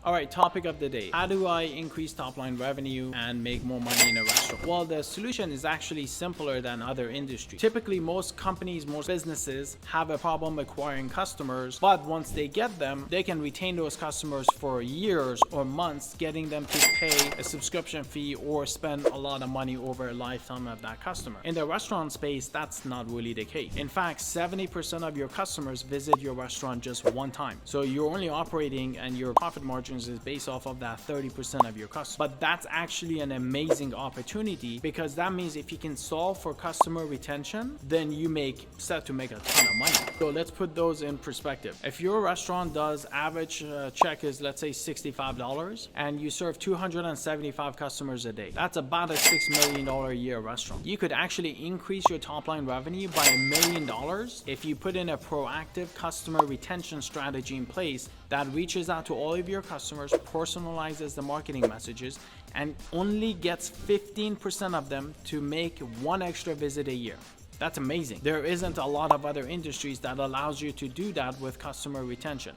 All right, topic of the day. How do I increase top line revenue and make more money in a restaurant? Well, the solution is actually simpler than other industries. Typically, most companies, most businesses have a problem acquiring customers, but once they get them, they can retain those customers for years or months, getting them to pay a subscription fee or spend a lot of money over a lifetime of that customer. In the restaurant space, that's not really the case. In fact, 70% of your customers visit your restaurant just one time. So you're only operating and your profit margins is based off of that 30% of your customers. But that's actually an amazing opportunity, because that means if you can solve for customer retention, then you set to make a ton of money. So let's put those in perspective. If your restaurant does average check is, let's say, $65 and you serve 275 customers a day, that's about a $6 million a year restaurant. You could actually increase your top line revenue by $1 million if you put in a proactive customer retention strategy in place that reaches out to all of your customers, personalizes the marketing messages, and only gets 15% of them to make one extra visit a year. That's amazing. There isn't a lot of other industries that allows you to do that with customer retention.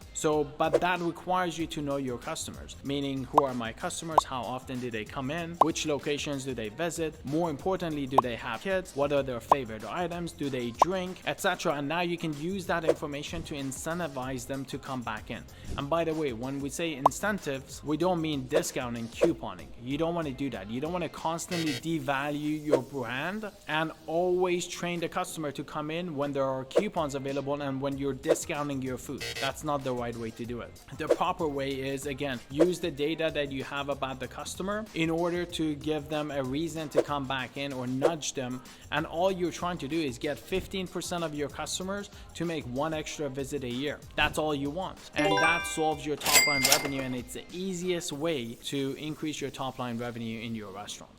But that requires you to know your customers, meaning who are my customers, how often do they come in, which locations do they visit, more importantly, do they have kids, what are their favorite items, do they drink, etc. And now you can use that information to incentivize them to come back in. And by the way, when we say incentives, we don't mean discounting, couponing. You don't want to do that. You don't want to constantly devalue your brand and always train the customer to come in when there are coupons available and when you're discounting your food. That's not the right way to do it. The proper way is, again, use the data that you have about the customer in order to give them a reason to come back in or nudge them. And all you're trying to do is get 15% of your customers to make one extra visit a year. That's all you want. And that solves your top line revenue, and it's the easiest way to increase your top line revenue in your restaurant.